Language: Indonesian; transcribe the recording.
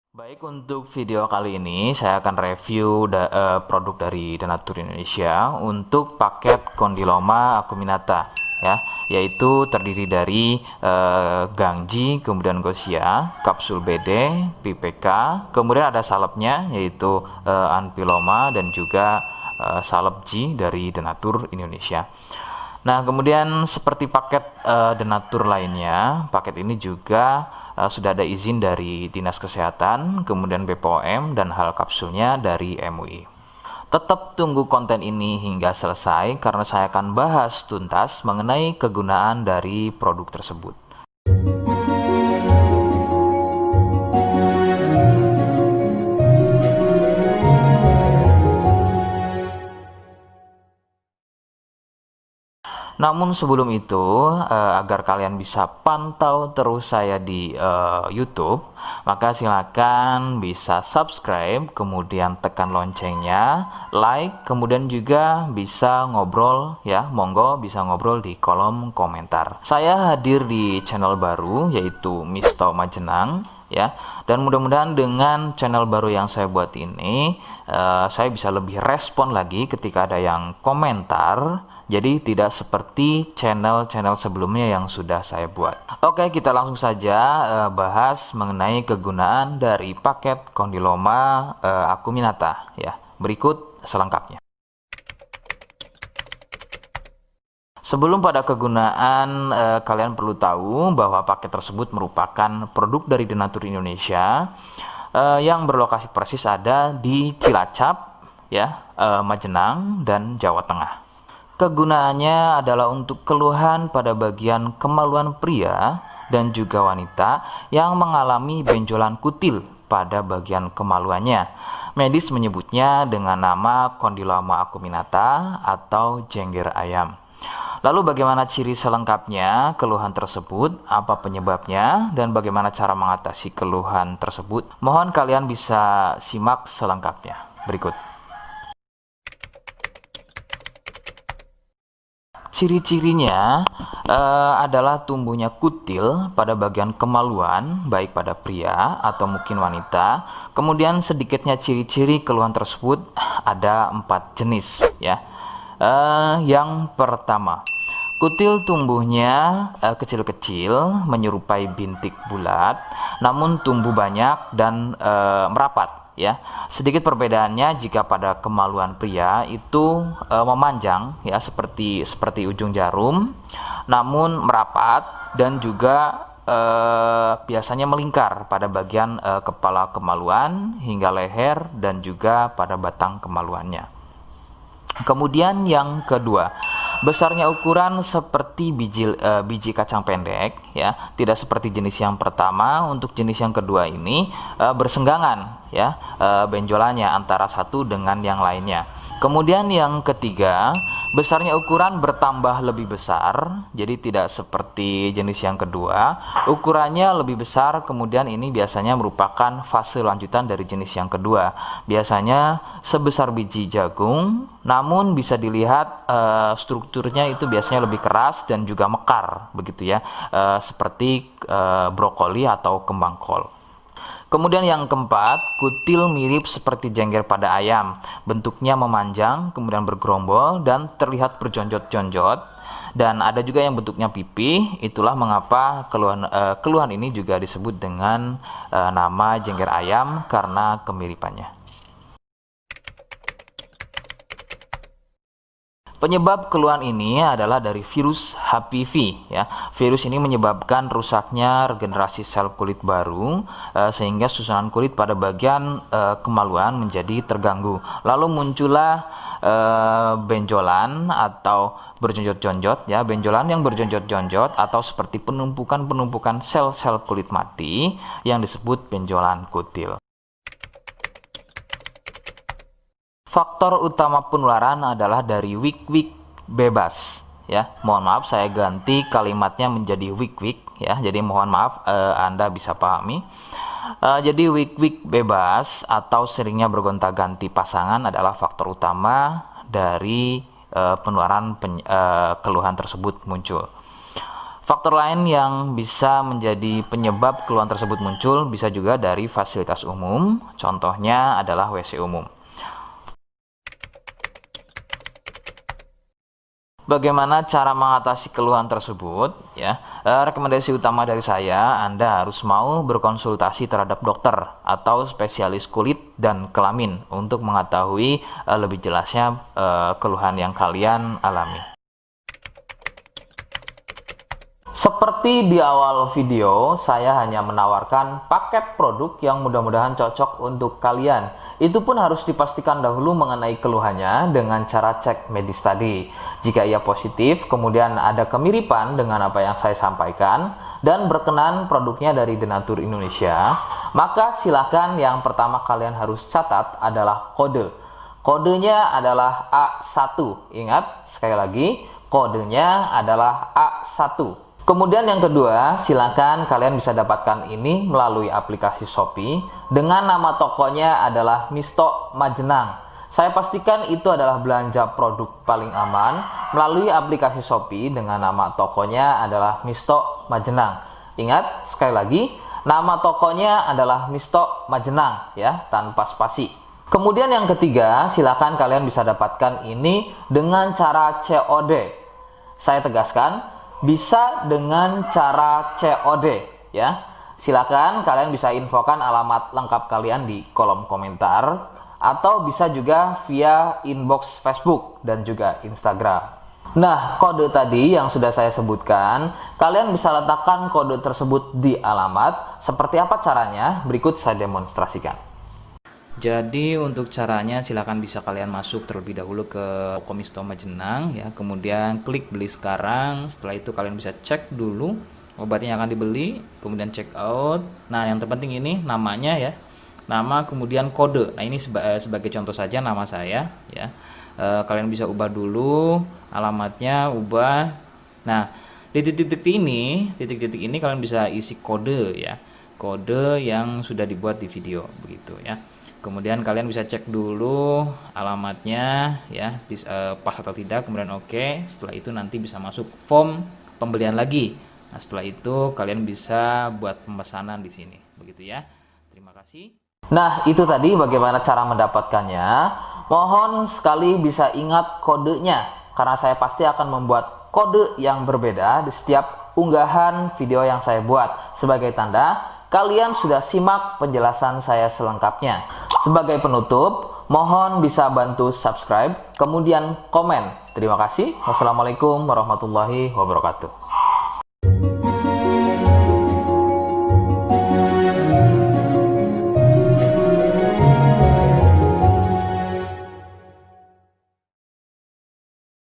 Baik, untuk video kali ini saya akan review produk dari Denatur Indonesia untuk paket Condyloma acuminata ya, yaitu terdiri dari Gangji, kemudian Gosia, kapsul BD, PPK, kemudian ada salepnya yaitu Anpiloma dan juga salep G dari Denatur Indonesia. Nah, kemudian seperti paket Denatur lainnya, paket ini juga sudah ada izin dari Dinas Kesehatan, kemudian BPOM, dan hal kapsulnya dari MUI. Tetap tunggu konten ini hingga selesai karena saya akan bahas tuntas mengenai kegunaan dari produk tersebut. Namun sebelum itu, agar kalian bisa pantau terus saya di YouTube, maka silakan bisa subscribe, kemudian tekan loncengnya, like, kemudian juga bisa ngobrol ya, monggo bisa ngobrol di kolom komentar. Saya hadir di channel baru yaitu Misto Majenang ya, dan mudah-mudahan dengan channel baru yang saya buat ini, saya bisa lebih respon lagi ketika ada yang komentar. Jadi tidak seperti channel-channel sebelumnya yang sudah saya buat. Oke, kita langsung saja bahas mengenai kegunaan dari paket Condyloma acuminata ya. Berikut selengkapnya. Sebelum pada kegunaan, kalian perlu tahu bahwa paket tersebut merupakan produk dari Denatur Indonesia yang berlokasi persis ada di Cilacap ya, Majenang dan Jawa Tengah. Kegunaannya adalah untuk keluhan pada bagian kemaluan pria dan juga wanita yang mengalami benjolan kutil pada bagian kemaluannya. Medis menyebutnya dengan nama Condyloma acuminata atau jengger ayam. Lalu bagaimana ciri selengkapnya keluhan tersebut, apa penyebabnya, dan bagaimana cara mengatasi keluhan tersebut? Mohon kalian bisa simak selengkapnya. Berikut. Ciri-cirinya adalah tumbuhnya kutil pada bagian kemaluan, baik pada pria atau mungkin wanita. Kemudian sedikitnya ciri-ciri keluhan tersebut ada 4 jenis ya. Yang pertama, kutil tumbuhnya kecil-kecil, menyerupai bintik bulat, namun tumbuh banyak dan merapat. Ya, sedikit perbedaannya jika pada kemaluan pria itu memanjang ya seperti ujung jarum, namun merapat dan juga biasanya melingkar pada bagian kepala kemaluan hingga leher dan juga pada batang kemaluannya. Kemudian yang kedua, besarnya ukuran seperti biji kacang pendek ya, tidak seperti jenis yang pertama. Untuk jenis yang kedua ini bersenggangan ya, benjolannya antara satu dengan yang lainnya. Kemudian yang ketiga, besarnya ukuran bertambah lebih besar, jadi tidak seperti jenis yang kedua. Ukurannya lebih besar, kemudian ini biasanya merupakan fase lanjutan dari jenis yang kedua. Biasanya sebesar biji jagung, namun bisa dilihat strukturnya itu biasanya lebih keras dan juga mekar, begitu ya, seperti brokoli atau kembang kol. Kemudian yang keempat, kutil mirip seperti jengger pada ayam. Bentuknya memanjang, kemudian bergerombol dan terlihat berjonjot-jonjot. Dan ada juga yang bentuknya pipih. Itulah mengapa keluhan ini juga disebut dengan nama jengger ayam karena kemiripannya. Penyebab keluhan ini adalah dari virus HPV ya. Virus ini menyebabkan rusaknya regenerasi sel kulit baru sehingga susunan kulit pada bagian kemaluan menjadi terganggu. Lalu muncullah benjolan atau berjonjot-jonjot ya, benjolan yang berjonjot-jonjot atau seperti penumpukan-penumpukan sel-sel kulit mati yang disebut benjolan kutil. Faktor utama penularan adalah dari wik-wik bebas ya. Mohon maaf saya ganti kalimatnya menjadi wik-wik ya. Jadi mohon maaf Anda bisa pahami. Jadi wik-wik bebas atau seringnya bergonta-ganti pasangan adalah faktor utama dari penularan keluhan tersebut muncul. Faktor lain yang bisa menjadi penyebab keluhan tersebut muncul bisa juga dari fasilitas umum, contohnya adalah WC umum. Bagaimana cara mengatasi keluhan tersebut? Ya, rekomendasi utama dari saya, Anda harus mau berkonsultasi terhadap dokter atau spesialis kulit dan kelamin untuk mengetahui lebih jelasnya keluhan yang kalian alami. Seperti di awal video, saya hanya menawarkan paket produk yang mudah-mudahan cocok untuk kalian. Itu pun harus dipastikan dahulu mengenai keluhannya dengan cara cek medis tadi. Jika ia positif, kemudian ada kemiripan dengan apa yang saya sampaikan, dan berkenan produknya dari The Nature Indonesia, maka silakan yang pertama kalian harus catat adalah kode. Kodenya adalah A1. Ingat, sekali lagi, kodenya adalah A1. Kemudian yang kedua, silakan kalian bisa dapatkan ini melalui aplikasi Shopee dengan nama tokonya adalah Misto Majenang. Saya pastikan itu adalah belanja produk paling aman melalui aplikasi Shopee dengan nama tokonya adalah Misto Majenang. Ingat, sekali lagi, nama tokonya adalah Misto Majenang ya, tanpa spasi. Kemudian yang ketiga, silakan kalian bisa dapatkan ini dengan cara COD. Saya tegaskan, bisa dengan cara COD ya. Silakan kalian bisa infokan alamat lengkap kalian di kolom komentar atau bisa juga via inbox Facebook dan juga Instagram. Nah, kode tadi yang sudah saya sebutkan, kalian bisa letakkan kode tersebut di alamat. Seperti apa caranya? Berikut saya demonstrasikan. Jadi untuk caranya silakan bisa kalian masuk terlebih dahulu ke toko Misto Majenang ya, kemudian klik beli sekarang. Setelah itu kalian bisa cek dulu obatnya yang akan dibeli, kemudian check out. Nah, yang terpenting ini namanya ya. Nama kemudian kode. Nah, ini sebagai contoh saja nama saya ya. Kalian bisa ubah dulu alamatnya, ubah. Nah, di titik-titik ini kalian bisa isi kode ya. Kode yang sudah dibuat di video begitu ya. Kemudian kalian bisa cek dulu alamatnya ya, pas atau tidak, kemudian oke. Setelah itu nanti bisa masuk form pembelian lagi. Nah, setelah itu kalian bisa buat pemesanan di sini begitu ya. Terima kasih. Nah, itu tadi bagaimana cara mendapatkannya. Mohon sekali bisa ingat kodenya karena saya pasti akan membuat kode yang berbeda di setiap unggahan video yang saya buat sebagai tanda kalian sudah simak penjelasan saya selengkapnya. Sebagai penutup, mohon bisa bantu subscribe, kemudian komen. Terima kasih. Wassalamualaikum warahmatullahi wabarakatuh.